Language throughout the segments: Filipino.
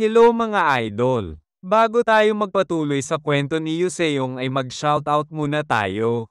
Hello mga idol! Bago tayo magpatuloy sa kwento ni Yuseong ay mag-shoutout muna tayo.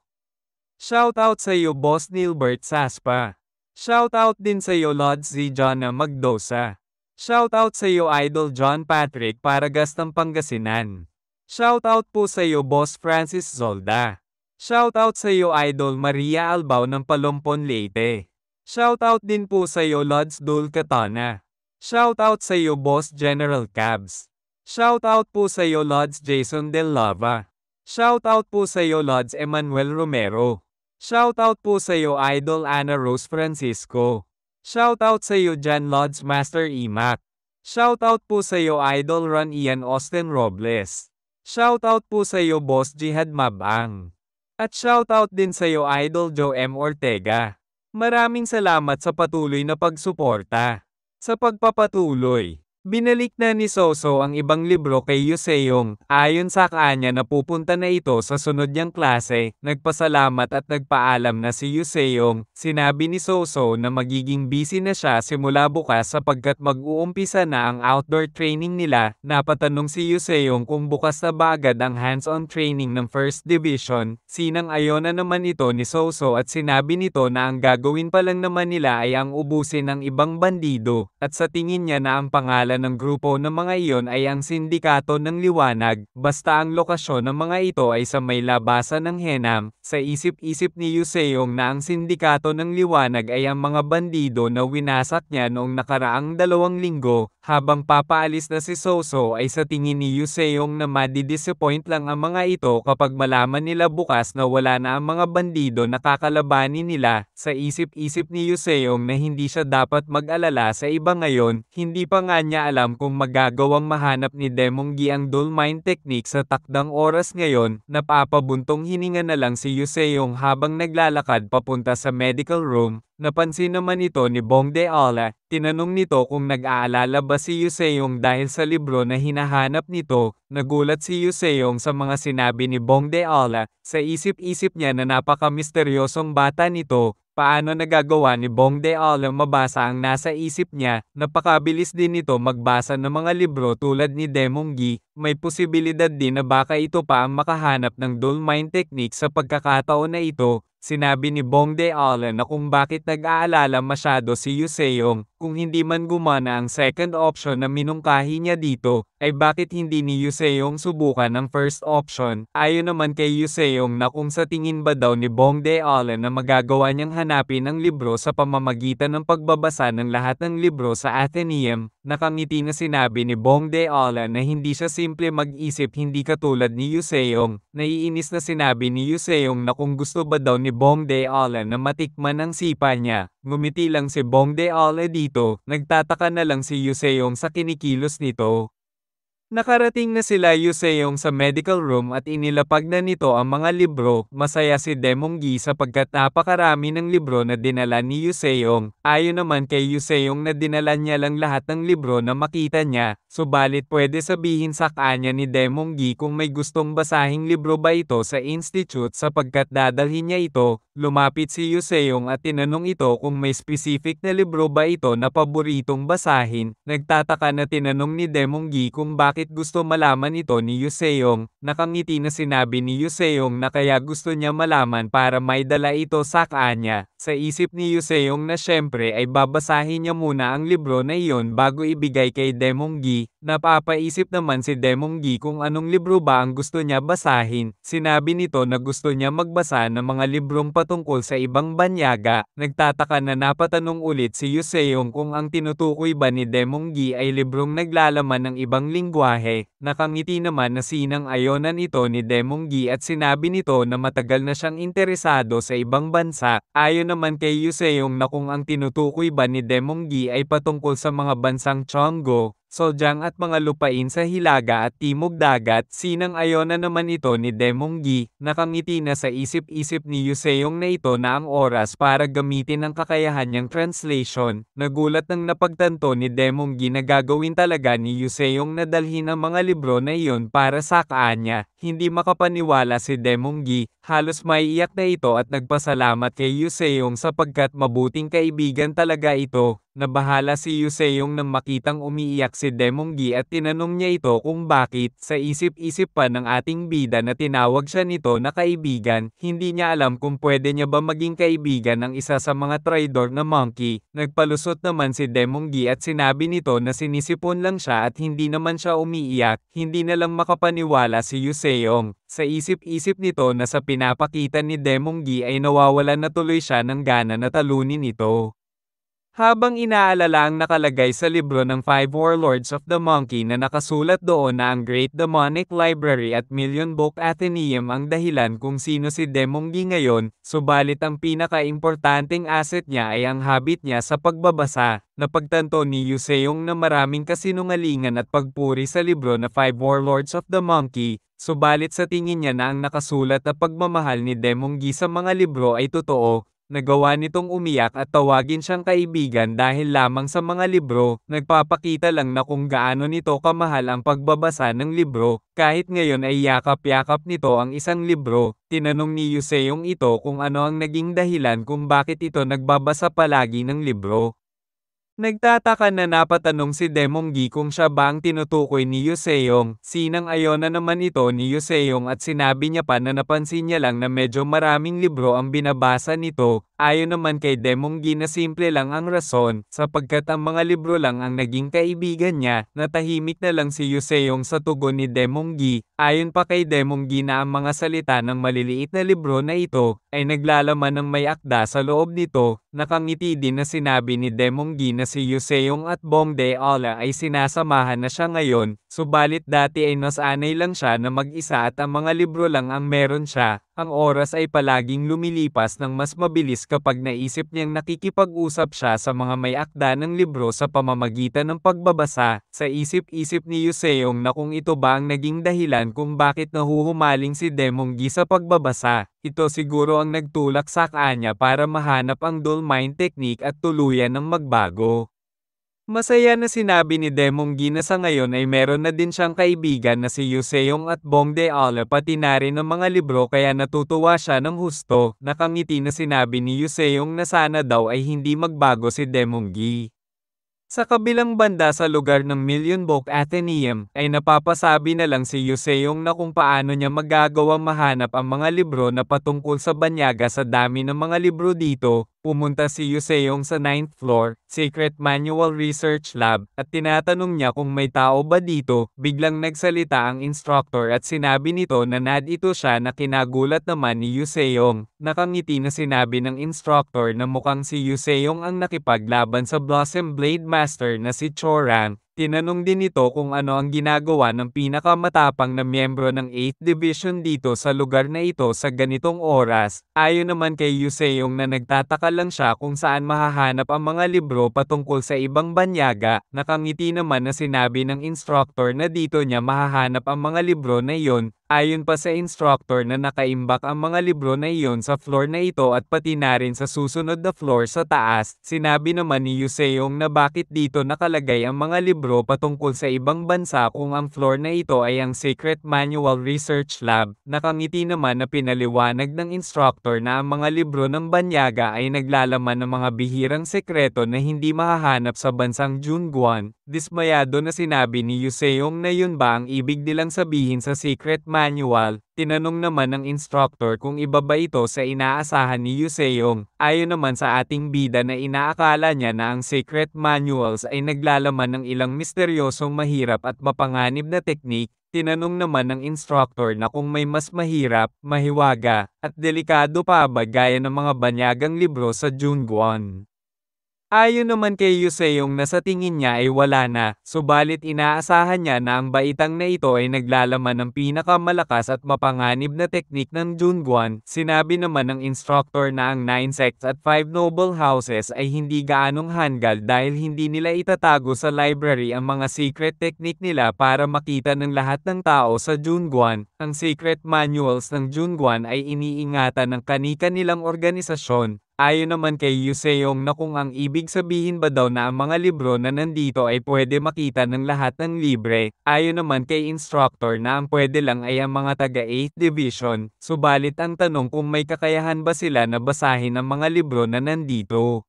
Shoutout sa iyo Boss Nilbert Saspa. Shoutout din sa iyo Lods Z. John Magdosa. Shoutout sa iyo Idol John Patrick Paragas ng Pangasinan. Shoutout po sa iyo Boss Francis Zolda. Shoutout sa iyo Idol Maria Albao ng Palompon Leyte. Shoutout din po sa iyo Lods Dul Katana. Shoutout sa iyo Boss General Cabs. Shoutout po sa iyo Lods Jason Del Lava. Shoutout po sa iyo Lods Emmanuel Romero. Shoutout po sa iyo Idol Ana Rose Francisco. Shoutout sa iyo Jan Lods Master Imac. Shoutout po sa iyo Idol Ron Ian Austin Robles. Shoutout po sa iyo Boss Jihad Mabang. At shoutout din sa iyo Idol Joe M. Ortega. Maraming salamat sa patuloy na pagsuporta. Sa pagpapatuloy, binalik na ni Soso ang ibang libro kay Yuseong, ayon sa kanya na pupunta na ito sa sunod niyang klase, nagpasalamat at nagpaalam na si Yuseong, sinabi ni Soso na magiging busy na siya simula bukas sapagkat mag-uumpisa na ang outdoor training nila, napatanong si Yuseong kung bukas na ba agad ang hands-on training ng First Division, sinang-ayon na naman ito ni Soso at sinabi nito na ang gagawin pa lang naman nila ay ang ubusin ng ibang bandido, at sa tingin niya na ang pangalan ng grupo ng mga iyon ay ang Sindikato ng Liwanag, basta ang lokasyon ng mga ito ay sa may labasan ng Henam. Sa isip-isip ni Yuseong na ang Sindikato ng Liwanag ay ang mga bandido na winasak niya noong nakaraang 2 linggo, habang papaalis na si Soso ay sa tingin ni Yuseong na madidisappoint lang ang mga ito kapag malaman nila bukas na wala na ang mga bandido na kakalabanin nila. Sa isip-isip ni Yuseong na hindi siya dapat mag-alala sa iba ngayon, hindi pa nga niya alam kung magagawang mahanap ni Demonggi ang Dull Mind Technique sa takdang oras ngayon, napapabuntong hininga na lang si Yuseong habang naglalakad papunta sa medical room. Napansin naman ito ni Bong Deola, tinanong nito kung nag-aalala ba si Yuseong dahil sa libro na hinahanap nito. Nagulat si Yuseong sa mga sinabi ni Bong Deola, sa isip-isip niya na napaka-misteryosong bata nito. Paano nagagawa ni Bong Deola mabasa ang nasa isip niya? Napakabilis din nito magbasa ng mga libro tulad ni Demonggi. May posibilidad din na baka ito pa ang makahanap ng Dull Mind Technique sa pagkakataon na ito. Sinabi ni Bong Deola na kung bakit nag-aalala masyado si Yuseong, kung hindi man gumana ang second option na minungkahi niya dito, ay bakit hindi ni Yuseong subukan ang first option. Ayon naman kay Yuseong na kung sa tingin ba daw ni Bong Deola na magagawa niyang hanapin ang libro sa pamamagitan ng pagbabasa ng lahat ng libro sa Athenaeum, nakangiti na sinabi ni Bong Deola na hindi siya simple mag-isip hindi katulad ni Yuseong. Naiinis na sinabi ni Yuseong na kung gusto ba daw ni Bong Deola na matikman ang sipa niya. Ngumiti lang si Bong Deola dito, nagtataka na lang si Yuseong sa kinikilos nito. Nakarating na sila Yuseong sa medical room at inilapag na nito ang mga libro. Masaya si Demonggi sapagkat napakarami ng libro na dinala ni Yuseong. Ayon naman kay Yuseong na dinala niya lang lahat ng libro na makita niya, subalit pwede sabihin sa kanya ni Demonggi kung may gustong basahing libro ba ito sa institute sapagkat dadalhin niya ito. Lumapit si Yuseong at tinanong ito kung may specific na libro ba ito na paboritong basahin. Nagtataka na tinanong ni Demonggi kung bakit gusto malaman ito ni Yuseong. Nakangiti na sinabi ni Yuseong na kaya gusto niya malaman para maidala ito sa kanya. Sa isip ni Yuseong na syempre ay babasahin niya muna ang libro na iyon bago ibigay kay Demonggi. Napapaisip naman si Demonggi kung anong libro ba ang gusto niya basahin. Sinabi nito na gusto niya magbasa ng mga librong patungkol sa ibang banyaga. Nagtataka na napatanong ulit si Yuseong kung ang tinutukoy ba ni Demonggi ay librong naglalaman ng ibang lingwahe. Nakangiti naman na sinang-ayonan ito ni Demonggi at sinabi nito na matagal na siyang interesado sa ibang bansa. Ayon naman kay Yuseong na kung ang tinutukoy ba ni Demonggi ay patungkol sa mga bansang Chongo, Sodyang at mga lupain sa Hilaga at Timog Dagat, sinang-ayon na naman ito ni Demonggi. Nakangiti na sa isip-isip ni Yuseong na ito na ang oras para gamitin ang kakayahan niyang translation. Nagulat nang napagtanto ni Demonggi na gagawin talaga ni Yuseong na dalhin ang mga libro na iyon para sa kanya. Hindi makapaniwala si Demonggi, Halos maiiyak na ito at nagpasalamat kay Yuseong sapagkat mabuting kaibigan talaga ito. Nabahala si Yuseong nang makitang umiiyak si Demonggi at tinanong niya ito kung bakit. Sa isip-isip pa ng ating bida na tinawag siya nito na kaibigan, hindi niya alam kung pwede niya ba maging kaibigan ng isa sa mga traidor na monkey. Nagpalusot naman si Demonggi at sinabi nito na sinisipon lang siya at hindi naman siya umiiyak. Hindi na lang makapaniwala si Yuseong. Sa isip-isip nito na sa pinapakita ni Demonggi ay nawawalan na tuloy siya ng gana na talunin ito. Habang inaalala ang nakalagay sa libro ng Five Warlords of the Monkey na nakasulat doon na ang Great Demonic Library at Million Book Athenaeum ang dahilan kung sino si Demonggi ngayon, subalit ang pinaka-importanting asset niya ay ang habit niya sa pagbabasa. Napagtanto ni Yuseong na maraming kasinungalingan at pagpuri sa libro na Five Warlords of the Monkey, subalit sa tingin niya na ang nakasulat na pagmamahal ni Demonggi sa mga libro ay totoo. Nagawa nitong umiyak at tawagin siyang kaibigan dahil lamang sa mga libro, nagpapakita lang na kung gaano nito kamahal ang pagbabasa ng libro, kahit ngayon ay yakap-yakap nito ang isang libro. Tinanong ni Yuseong ito kung ano ang naging dahilan kung bakit ito nagbabasa palagi ng libro. Nagtataka na napatanong si Demonggi kung siya ba ang tinutukoy ni Yuseong. Sinang-ayon na naman ito ni Yuseong at sinabi niya pa na napansin niya lang na medyo maraming libro ang binabasa nito. Ayon naman kay Demonggi na simple lang ang rason, sapagkat ang mga libro lang ang naging kaibigan niya. Natahimik na lang si Yuseong sa tugon ni Demonggi. Ayon pa kay Demonggi na ang mga salita ng maliliit na libro na ito ay naglalaman ng may akda sa loob nito. Nakangiti din na sinabi ni Demonggi na si Yuseong at Bongde Ala ay sinasamahan na siya ngayon, subalit dati ay nasanay lang siya na mag-isa at ang mga libro lang ang meron siya. Ang oras ay palaging lumilipas ng mas mabilis kapag naisip niyang nakikipag-usap siya sa mga may akda ng libro sa pamamagitan ng pagbabasa. Sa isip-isip ni Yuseong na kung ito ba ang naging dahilan kung bakit nahuhumaling si Demonggi sa pagbabasa. Ito siguro ang nagtulak sa kanya para mahanap ang dull mind technique at tuluyan ng magbago. Masaya na sinabi ni Demonggi na sa ngayon ay meron na din siyang kaibigan na si Yuseong at Bongde Ala pati na rin ang mga libro kaya natutuwa siya ng husto. Nakangiti na sinabi ni Yuseong na sana daw ay hindi magbago si Demonggi. Sa kabilang banda sa lugar ng Million Book Athenaeum, ay napapasabi na lang si Yuseong na kung paano niya magagawang mahanap ang mga libro na patungkol sa banyaga sa dami ng mga libro dito. Pumunta si Yuseong sa 9th floor, Secret Manual Research Lab, at tinatanong niya kung may tao ba dito. Biglang nagsalita ang instructor at sinabi nito na nandito siya na kinagulat naman ni Yuseong. Nakangiti na sinabi ng instructor na mukhang si Yuseong ang nakipaglaban sa Blossom Blade Master na si Chorang. Tinanong din ito kung ano ang ginagawa ng pinakamatapang na miyembro ng 8th Division dito sa lugar na ito sa ganitong oras. Ayon naman kay Yuseong na nagtataka lang siya kung saan mahahanap ang mga libro patungkol sa ibang banyaga. Nakangiti naman na sinabi ng instructor na dito niya mahahanap ang mga libro na iyon. Ayon pa sa instructor na nakaimbak ang mga libro na iyon sa floor na ito at pati na rin sa susunod na floor sa taas. Sinabi naman ni Yuseong na bakit dito nakalagay ang mga libro patungkol sa ibang bansa kung ang floor na ito ay ang Secret Manual Research Lab. Nakangiti naman na pinaliwanag ng instructor na ang mga libro ng banyaga ay naglalaman ng mga bihirang sekreto na hindi mahahanap sa bansang Junguan. Dismayado na sinabi ni Yuseong na yun ba ang ibig nilang sabihin sa Secret Manual. Tinanong naman ng instructor kung iba ba ito sa inaasahan ni Yuseong. Ayon naman sa ating bida na inaakala niya na ang secret manuals ay naglalaman ng ilang misteryosong mahirap at mapanganib na teknik. Tinanong naman ng instructor na kung may mas mahirap, mahiwaga, at delikado pa ba gaya ng mga banyagang libro sa Junguan. Ayon naman kay Yuseong na sa tingin niya ay wala na, subalit inaasahan niya na ang baitang na ito ay naglalaman ng pinakamalakas at mapanganib na teknik ng Junguan. Sinabi naman ng instructor na ang 9 sects at 5 noble houses ay hindi gaanong hanggal dahil hindi nila itatago sa library ang mga secret technique nila para makita ng lahat ng tao sa Junguan. Ang secret manuals ng Junguan ay iniingatan ng kani-kanilang organisasyon. Ayon naman kay Yu Seong na kung ang ibig sabihin ba daw na ang mga libro na nandito ay pwede makita ng lahat ng libre, ayon naman kay instructor na ang pwede lang ay ang mga taga 8th Division, subalit ang tanong kung may kakayahan ba sila na basahin ang mga libro na nandito.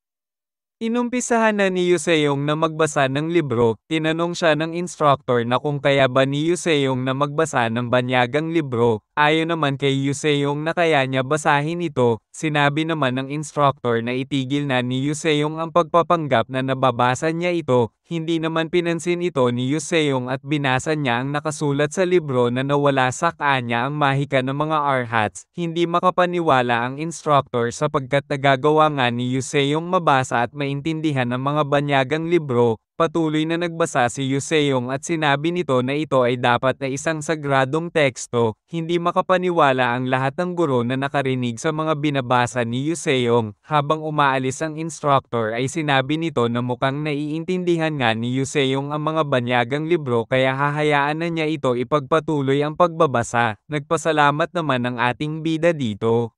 Inumpisahan na ni Yuseong na magbasa ng libro, tinanong siya ng instructor na kung kaya ba ni Yuseong na magbasa ng banyagang libro, ayon naman kay Yuseong na kaya niya basahin ito, sinabi naman ng instructor na itigil na ni Yuseong ang pagpapanggap na nababasa niya ito, hindi naman pinansin ito ni Yuseong at binasa niya ang nakasulat sa libro na nawala sa kanya ang mahika ng mga arhats, hindi makapaniwala ang instructor sapagkat nagagawa nga ni Yuseong mabasa at maintindihan ang mga banyagang libro, patuloy na nagbasa si Yuseong at sinabi nito na ito ay dapat na isang sagradong teksto, hindi makapaniwala ang lahat ng guro na nakarinig sa mga binabasa ni Yuseong, habang umaalis ang instructor ay sinabi nito na mukhang naiintindihan nga ni Yuseong ang mga banyagang libro kaya hahayaan na niya ito ipagpatuloy ang pagbabasa, nagpasalamat naman ang ating bida dito.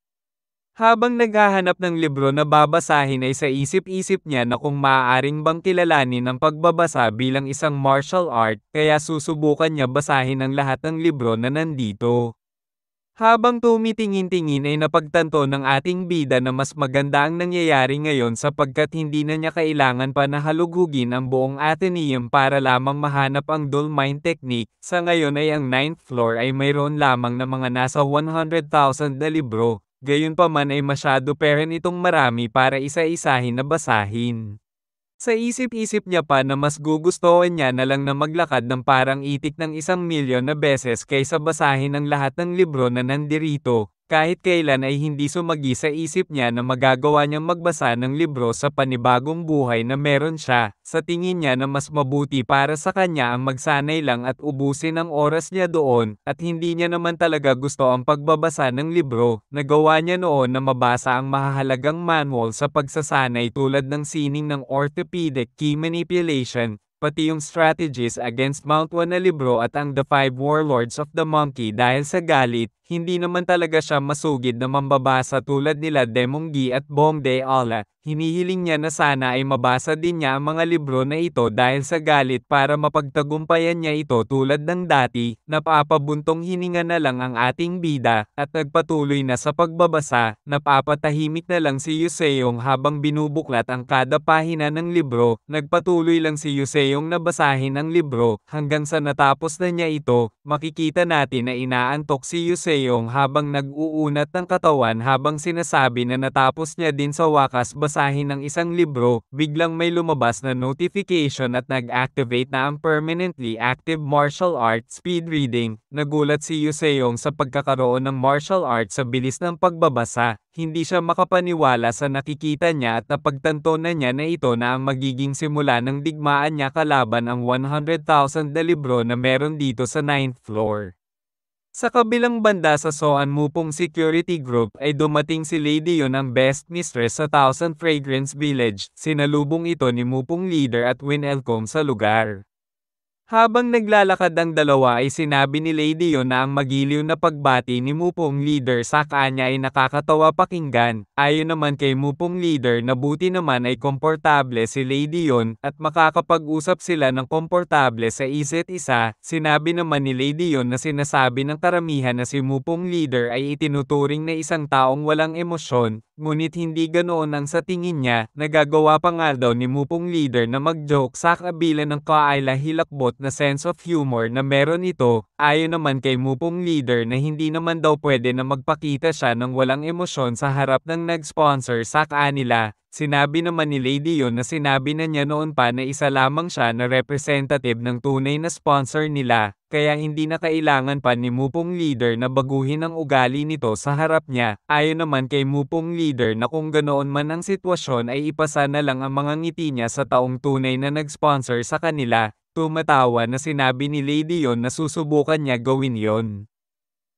Habang naghahanap ng libro na babasahin ay sa isip-isip niya na kung maaaring bang kilalanin ang pagbabasa bilang isang martial art, kaya susubukan niya basahin ang lahat ng libro na nandito. Habang tumitingin-tingin ay napagtanto ng ating bida na mas maganda ang nangyayari ngayon sapagkat hindi na niya kailangan pa na halughugin ang buong Athenaeum para lamang mahanap ang Dull Mind Technique. Sa ngayon ay ang 9th floor ay mayroon lamang na mga nasa 100,000 na libro. Gayunpaman ay masyado pera nitong marami para isa-isahin na basahin. Sa isip-isip niya pa na mas gugustuhan niya na lang na maglakad ng parang itik ng 1,000,000 na beses kaysa basahin ang lahat ng libro na nandirito, kahit kailan ay hindi sumagi sa isip niya na magagawa niyang magbasa ng libro sa panibagong buhay na meron siya. Sa tingin niya na mas mabuti para sa kanya ang magsanay lang at ubusin ang oras niya doon, at hindi niya naman talaga gusto ang pagbabasa ng libro. Nagawa niya noon na mabasa ang mahahalagang manual sa pagsasanay tulad ng sining ng orthopedic key manipulation, pati yung Strategies Against Mount 1 na libro at ang The 5 Warlords of the Monkey dahil sa galit, hindi naman talaga siya masugid na mambabasa tulad nila Demonggi at Bongde Ala. Hinihiling niya na sana ay mabasa din niya ang mga libro na ito dahil sa galit para mapagtagumpayan niya ito tulad ng dati, napapabuntong hininga na lang ang ating bida, at nagpatuloy na sa pagbabasa, napapatahimik na lang si Yuseong habang binubuklat ang kada pahina ng libro, nagpatuloy lang si Yuseong na basahin ang libro, hanggang sa natapos na niya ito, makikita natin na inaantok si Yuseong habang nag-uunat ng katawan habang sinasabi na natapos niya din sa wakas basahin ang isang libro, biglang may lumabas na notification at nag-activate na ang permanently active martial art speed reading. Nagulat si Yuseong sa pagkakaroon ng martial art sa bilis ng pagbabasa, hindi siya makapaniwala sa nakikita niya at napagtanto na niya na ito na ang magiging simula ng digmaan niya kalaban ang 100,000 na libro na meron dito sa 9th floor. Sa kabilang banda sa Soan Mupong Security Group ay dumating si Lady Yon ang best mistress sa Thousand Fragrance Village, sinalubong ito ni Mupong leader at Winelcome sa lugar. Habang naglalakad ang dalawa ay sinabi ni Lady Yon na ang magiliw na pagbati ni Mupong leader sa kanya ay nakakatawa pakinggan. Ayon naman kay Mupong leader na buti naman ay komportable si Lady Yon at makakapag-usap sila ng komportable sa isa't isa. Sinabi naman ni Lady Yon na sinasabi ng karamihan na si Mupong leader ay itinuturing na isang taong walang emosyon, ngunit hindi ganoon ang sa tingin niya. Nagagawa pa nga daw ni Mupong leader na mag-joke sa kabila ng kaila hilakbot na sense of humor na meron ito. Ayon naman kay Mupong leader na hindi naman daw pwede na magpakita siya ng walang emosyon sa harap ng nag-sponsor sa kanila. Sinabi naman ni Lady Yon na sinabi na niya noon pa na isa lamang siya na representative ng tunay na sponsor nila, kaya hindi na kailangan pa ni Mupong leader na baguhin ang ugali nito sa harap niya. Ayon naman kay Mupong leader na kung ganoon man ang sitwasyon ay ipasa na lang ang mga ngiti niya sa taong tunay na nag-sponsor sa kanila. Tumatawa na sinabi ni Lady Yon na susubukan niya gawin yon.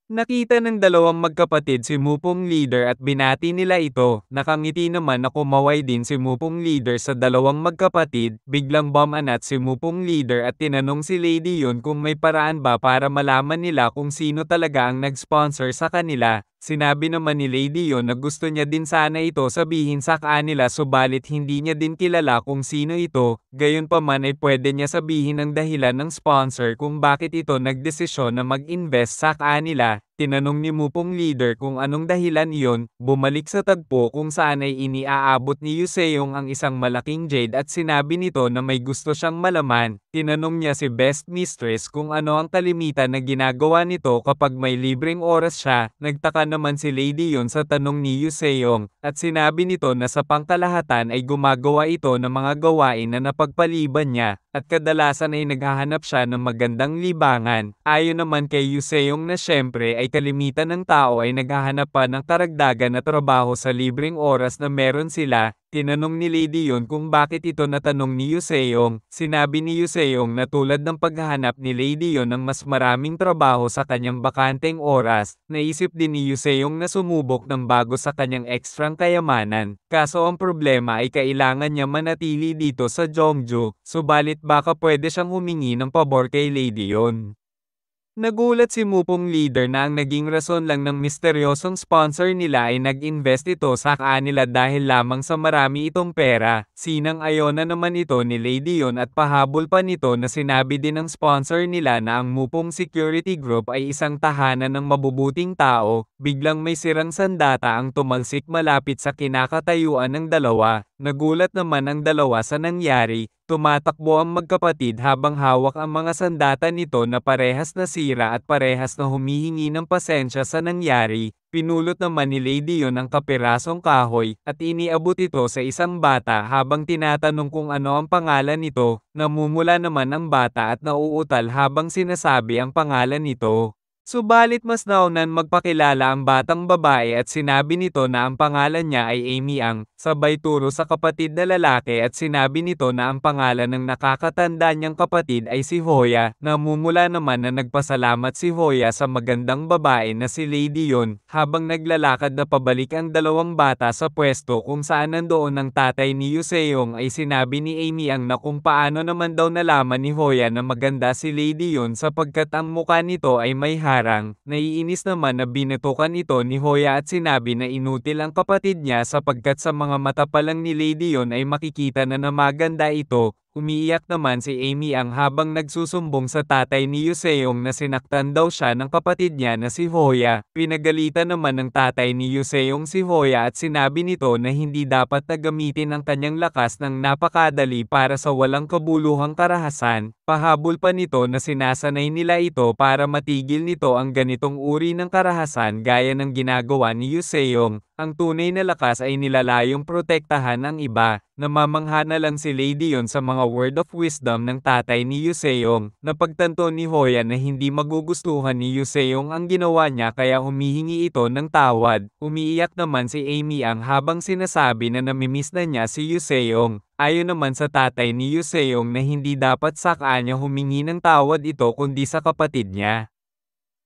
Nakita ng dalawang magkapatid si Mupong Leader at binati nila ito. Nakangiti naman na kumaway din si Mupong Leader sa dalawang magkapatid. Biglang bumanat si Mupong Leader at tinanong si Lady Yun kung may paraan ba para malaman nila kung sino talaga ang nag-sponsor sa kanila. Sinabi naman ni Lady Yun na gusto niya din sana ito sabihin sa kanila subalit hindi niya din kilala kung sino ito, gayunpaman ay pwede niya sabihin ang dahilan ng sponsor kung bakit ito nagdesisyon na mag-invest sa kanila. Tinanong ni Mupong Leader kung anong dahilan iyon, bumalik sa tagpo kung saan ay iniaabot ni Yuseong ang isang malaking jade at sinabi nito na may gusto siyang malaman. Tinanong niya si Best Mistress kung ano ang kalimitan na ginagawa nito kapag may libreng oras siya. Nagtaka naman si Lady Yun sa tanong ni Yuseong at sinabi nito na sa pangkalahatan ay gumagawa ito ng mga gawain na napagpaliban niya at kadalasan ay naghahanap siya ng magandang libangan. Ayon naman kay Yuseong na syempre ay kalimitan ng tao ay naghahanap pa ng karagdagan na trabaho sa libreng oras na meron sila. Tinanong ni Lady Yun kung bakit ito natanong ni Yuseong. Sinabi ni Yuseong na tulad ng paghahanap ni Lady Yun ng mas maraming trabaho sa kanyang bakanteng oras, naisip din ni Yuseong na sumubok ng bago sa kanyang ekstrang kayamanan. Kaso ang problema ay kailangan niya manatili dito sa Jeongju, subalit baka pwede siyang humingi ng pabor kay Lady Yun. Nagulat si Mupong Leader na ang naging rason lang ng misteryosong sponsor nila ay nag-invest ito sa kanila dahil lamang sa marami itong pera. Sinang-ayon na naman ito ni Lady Yun at pahabol pa nito na sinabi din ng sponsor nila na ang Mupong Security Group ay isang tahanan ng mabubuting tao. Biglang may sirang sandata ang tumalsik malapit sa kinakatayuan ng dalawa. Nagulat naman ang dalawa sa nangyari. Tumatakbo ang magkapatid habang hawak ang mga sandata nito na parehas na sira at parehas na humihingi ng pasensya sa nangyari. Pinulot naman ni Lady Yun ang kapirasong kahoy at iniabot ito sa isang bata habang tinatanong kung ano ang pangalan nito. Namumula naman ang bata at nauutal habang sinasabi ang pangalan nito. Subalit mas naunan magpakilala ang batang babae at sinabi nito na ang pangalan niya ay Amy Ang, sabay turo sa kapatid na lalaki at sinabi nito na ang pangalan ng nakakatanda niyang kapatid ay si Hoya. Namumula naman na nagpasalamat si Hoya sa magandang babae na si Lady Yun habang naglalakad na pabalik ang dalawang bata sa pwesto kung saan nandoon ang tatay ni Yuseong ay sinabi ni Amy Ang na kung paano naman daw nalaman ni Hoya na maganda si Lady Yun sapagkat ang mukha nito ay may naiinis naman na binatukan ito ni Hoya at sinabi na inutil ang kapatid niya sapagkat sa mga mata pa lang ni Lady Yun ay makikita na maganda ito. Umiiyak naman si Amy Ang habang nagsusumbong sa tatay ni Yuseong na sinaktan daw siya ng kapatid niya na si Hoya. Pinagalitan naman ng tatay ni Yuseong si Hoya at sinabi nito na hindi dapat na gamitin ang kanyang lakas ng napakadali para sa walang kabuluhang karahasan. Pahabol pa nito na sinasanay nila ito para matigil nito ang ganitong uri ng karahasan gaya ng ginagawa ni Yuseong. Ang tunay na lakas ay nilalayong protektahan ang iba. Namamangha na lang si Lady Yun sa mga word of wisdom ng tatay ni Yuseong. Napagtanto ni Hoya na hindi magugustuhan ni Yuseong ang ginawa niya kaya humihingi ito ng tawad. Umiiyak naman si Amy Ang habang sinasabi na namimiss na niya si Yuseong. Ayon naman sa tatay ni Yuseong na hindi dapat sa kanya humingi ng tawad ito kundi sa kapatid niya.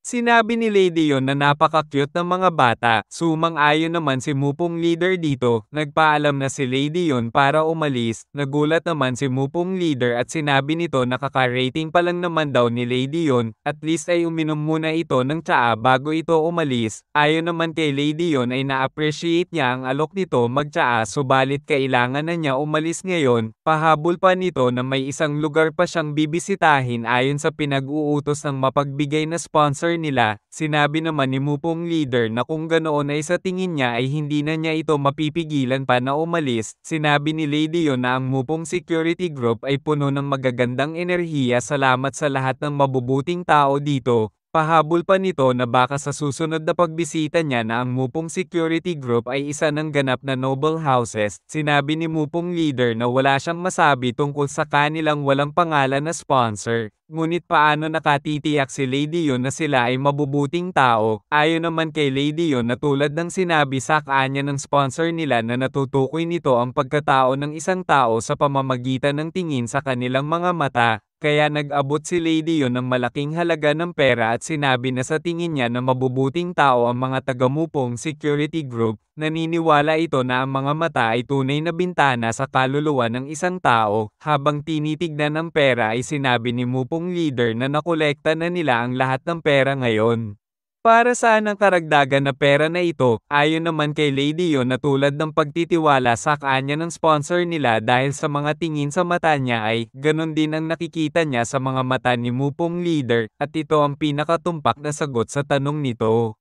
Sinabi ni Lady Yun na napaka-cute ng mga bata. Sumang-ayon naman si Mupong Leader dito. Nagpaalam na si Lady Yun para umalis. Nagulat naman si Mupong Leader at sinabi nito na kaka-rating pa lang naman daw ni Lady Yun. At least ay uminom muna ito ng tsaa bago ito umalis. Ayon naman kay Lady Yun ay na-appreciate niya ang alok nito magtsaa subalit kailangan na niya umalis ngayon. Pahabol pa nito na may isang lugar pa siyang bibisitahin ayon sa pinag-uutos ng mapagbigay na sponsor nila. Sinabi naman ni Mupong Leader na kung ganoon ay sa tingin niya ay hindi na niya ito mapipigilan pa na umalis. Sinabi ni Lady Yun na ang Mupong Security Group ay puno ng magagandang enerhiya salamat sa lahat ng mabubuting tao dito. Pahabol pa nito na baka sa susunod na pagbisita niya na ang Mupong Security Group ay isa ng ganap na noble houses. Sinabi ni Mupong Leader na wala siyang masabi tungkol sa kanilang walang pangalan na sponsor. Ngunit paano nakatitiyak si Lady Yun na sila ay mabubuting tao? Ayon naman kay Lady Yun na tulad ng sinabi sa kanya ng sponsor nila na natutukoy nito ang pagkatao ng isang tao sa pamamagitan ng tingin sa kanilang mga mata. kaya nag-abot si Lady Yon ng malaking halaga ng pera at sinabi na sa tingin niya na mabubuting tao ang mga taga-Mupong Security Group. Naniniwala ito na ang mga mata ay tunay na bintana sa kaluluwa ng isang tao. Habang tinitignan ang pera ay sinabi ni Mupong leader na nakolekta na nila ang lahat ng pera ngayon. Para saan ang karagdagan na pera na ito? Ayon naman kay Lady Yon na tulad ng pagtitiwala sa kanya ng sponsor nila dahil sa mga tingin sa mata niya ay ganon din ang nakikita niya sa mga mata ni Mupong leader at ito ang pinakatumpak na sagot sa tanong nito.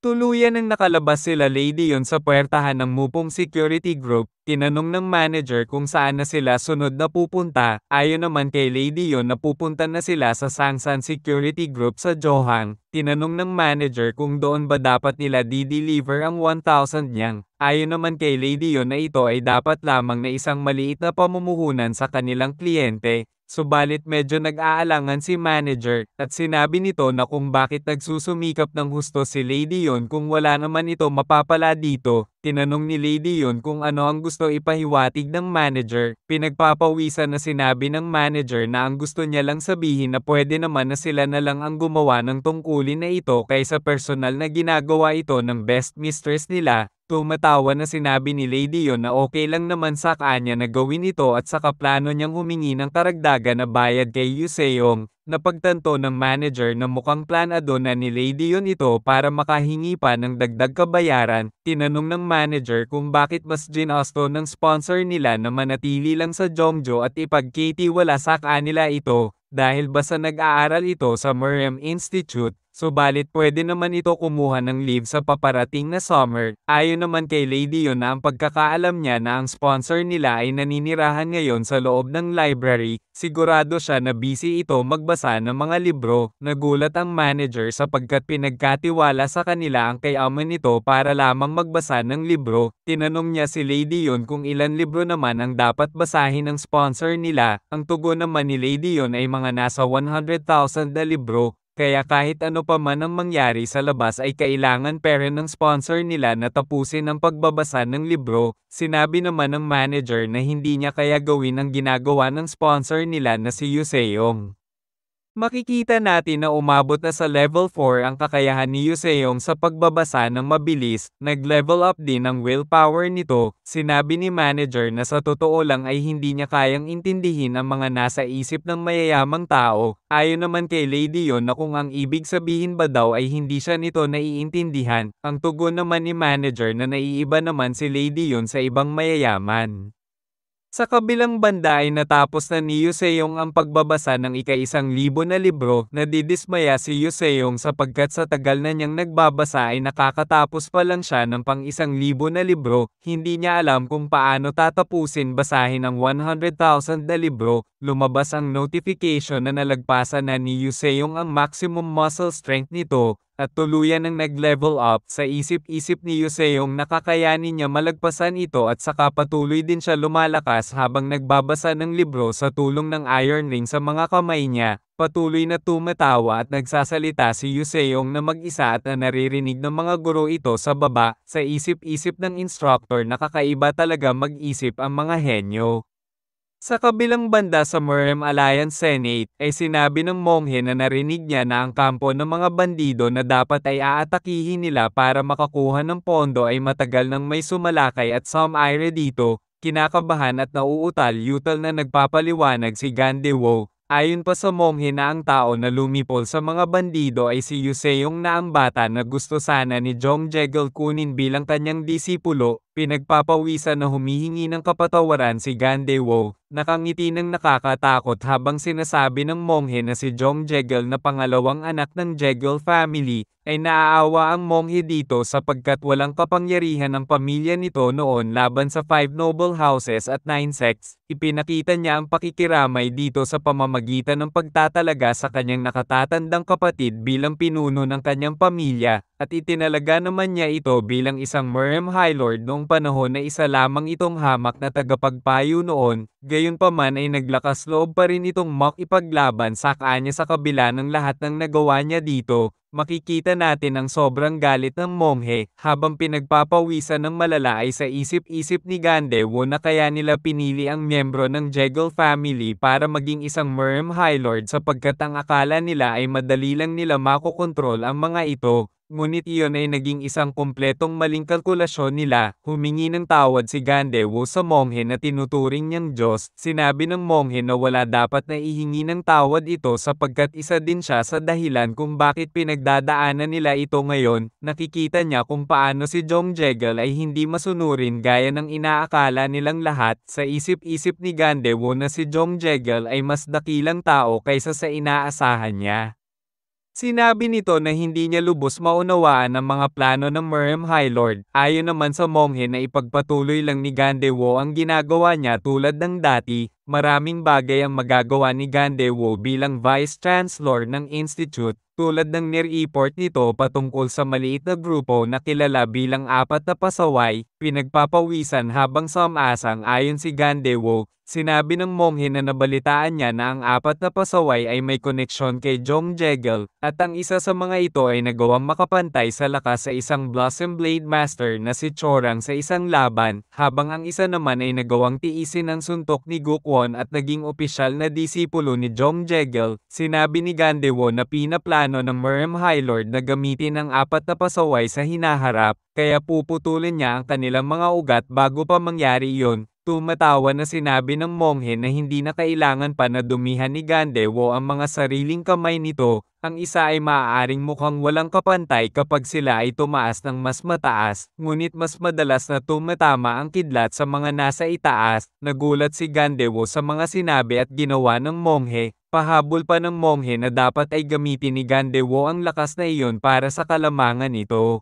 Tuluyan ang nakalabas sila Lady Yon sa puwertahan ng Mupong Security Group. Tinanong ng manager kung saan na sila sunod na pupunta. Ayon naman kay Lady Yon na pupunta na sila sa Sangsan Security Group sa Johang. Tinanong ng manager kung doon ba dapat nila di-deliver ang 1,000 niyang. Ayon naman kay Lady Yon na ito ay dapat lamang na isang maliit na pamumuhunan sa kanilang kliyente. Subalit medyo nag-aalangan si manager at sinabi nito na kung bakit nagsusumikap ng husto si Lady Yon kung wala naman ito mapapala dito. Tinanong ni Lady Yon kung ano ang gusto ipahiwatig ng manager. Pinagpapawisan na sinabi ng manager na ang gusto niya lang sabihin na pwede naman na sila na lang ang gumawa ng tungkulin na ito kaysa personal na ginagawa ito ng best mistress nila. Tumatawa na sinabi ni Lady Yon na okay lang naman sa kanya na gawin ito at saka plano niyang humingi ng karagdagan na bayad kay Yuseong. Napagtanto ng manager na mukhang planado na ni Lady Yon ito para makahingi pa ng dagdag kabayaran. Tinanong ng manager kung bakit mas ginusto ng sponsor nila na manatili lang sa Jongjo at ipagkitiwala sa kanila ito. Dahil basta nag-aaral ito sa Murem Institute, subalit pwede naman ito kumuha ng leave sa paparating na summer. Ayon naman kay Lady Yon na ang pagkakaalam niya na ang sponsor nila ay naninirahan ngayon sa loob ng library, sigurado siya na busy ito magbasa ng mga libro. Nagulat ang manager sapagkat pinagkatiwala sa kanila ang kayaman nito para lamang magbasa ng libro. Tinanong niya si Lady Yon kung ilan libro naman ang dapat basahin ng sponsor nila. Ang tugon naman ni Lady Yon ay mga nasa 100,000 na libro. Kaya kahit ano pa man ang mangyari sa labas ay kailangan pa rin ng sponsor nila na tapusin ang pagbabasa ng libro. Sinabi naman ng manager na hindi niya kaya gawin ang ginagawa ng sponsor nila na si Yuseong. Makikita natin na umabot na sa level 4 ang kakayahan ni Yuseong sa pagbabasa ng mabilis, nag-level up din ang willpower nito. Sinabi ni manager na sa totoo lang ay hindi niya kayang intindihin ang mga nasa isip ng mayayamang tao. Ayon naman kay Lady Yon na kung ang ibig sabihin ba daw ay hindi siya nito naiintindihan. Ang tugon naman ni manager na naiiba naman si Lady Yon sa ibang mayayaman. Sa kabilang banda ay natapos na ni Yuseong ang pagbabasa ng ika-1,000 na libro. Nadidismaya si Yuseong sapagkat sa tagal na niyang nagbabasa ay nakakatapos pa lang siya ng pang-1,000 na libro. Hindi niya alam kung paano tatapusin basahin ang 100,000 na libro. Lumabas ang notification na nalagpasan na ni Yuseong ang maximum muscle strength nito. At tuluyan ng nag-level up sa isip-isip ni Yuseong nakakayanin niya malagpasan ito at saka patuloy din siya lumalakas habang nagbabasa ng libro sa tulong ng iron ring sa mga kamay niya. Patuloy na tumatawa at nagsasalita si Yuseong na mag-isa at na naririnig ng mga guro ito sa baba. Sa isip-isip ng instructor nakakaiba talaga mag-isip ang mga henyo. Sa kabilang banda sa Murem Alliance Senate, ay sinabi ng monghe na narinig niya na ang kampo ng mga bandido na dapat ay aatakihin nila para makakuha ng pondo ay matagal nang may sumalakay at some-ire dito. Kinakabahan at nauutal-yutal na nagpapaliwanag si Gandewo. Ayon pa sa monghe na ang tao na lumipol sa mga bandido ay si Yuseong na ang bata na gusto sana ni Jong Jegel kunin bilang kanyang disipulo. Pinagpapawisan na humihingi ng kapatawaran si Gandewo. Nakangiti ng nakakatakot habang sinasabi ng monghe na si Jong Jegel na pangalawang anak ng Jegel family, ay naaawa ang monghe dito sapagkat walang kapangyarihan ng pamilya nito noon laban sa 5 noble houses at 9 sects. Ipinakita niya ang pakikiramay dito sa pamamagitan ng pagtatalaga sa kanyang nakatatandang kapatid bilang pinuno ng kanyang pamilya, at itinalaga naman niya ito bilang isang Murem High Lord noong unang panahon na isa lamang itong hamak na tagapagpayo noon, gayunpaman ay naglakas loob pa rin itong makipaglaban sa kanya sa kabila ng lahat ng nagawa niya dito. Makikita natin ang sobrang galit ng monghe, habang pinagpapawisan ng malala ay sa isip-isip ni Gandewo na kaya nila pinili ang miyembro ng Jegal family para maging isang Merm High Lord sapagkat ang akala nila ay madali lang nila makokontrol ang mga ito. Ngunit iyon ay naging isang kumpletong maling kalkulasyon nila. Humingi ng tawad si Gandewo sa monghe na tinuturing niyang Diyos. Sinabi ng monghe na wala dapat na ihingi ng tawad ito sapagkat isa din siya sa dahilan kung bakit pinagdadaanan nila ito ngayon. Nakikita niya kung paano si Jong Jegal ay hindi masunurin gaya ng inaakala nilang lahat. Sa isip-isip ni Gandewo na si Jong Jegal ay mas dakilang tao kaysa sa inaasahan niya. Sinabi nito na hindi niya lubos maunawaan ang mga plano ng Merm High Lord. Ayon naman sa monghe na ipagpatuloy lang ni Gandewo ang ginagawa niya tulad ng dati, maraming bagay ang magagawa ni Gandewo bilang Vice Chancellor ng Institute, tulad ng nireport nito patungkol sa maliit na grupo na kilala bilang 4 na pasaway, pinagpapawisan habang sumasang ayon si Gandewo. Sinabi ng monghe na nabalitaan niya na ang 4 na pasaway ay may koneksyon kay Jong Jegal, at ang isa sa mga ito ay nagawang makapantay sa lakas sa isang Blossom Blade Master na si Chorang sa isang laban, habang ang isa naman ay nagawang tiisin ang suntok ni Gukwon at naging opisyal na disipulo ni Jong Jegal. Sinabi ni Gandewo na pinaplano ng Merm High Lord na gamitin ang 4 na pasaway sa hinaharap, kaya puputulin niya ang kanilang mga ugat bago pa mangyari iyon. Tumatawa na sinabi ng monghe na hindi na kailangan pa na dumihan ni Gandewo ang mga sariling kamay nito. Ang isa ay maaaring mukhang walang kapantay kapag sila ay tumaas ng mas mataas, ngunit mas madalas na tumatama ang kidlat sa mga nasa itaas. Nagulat si Gandewo sa mga sinabi at ginawa ng monghe. Pahabol pa ng monghe na dapat ay gamitin ni Gandewo ang lakas na iyon para sa kalamangan nito.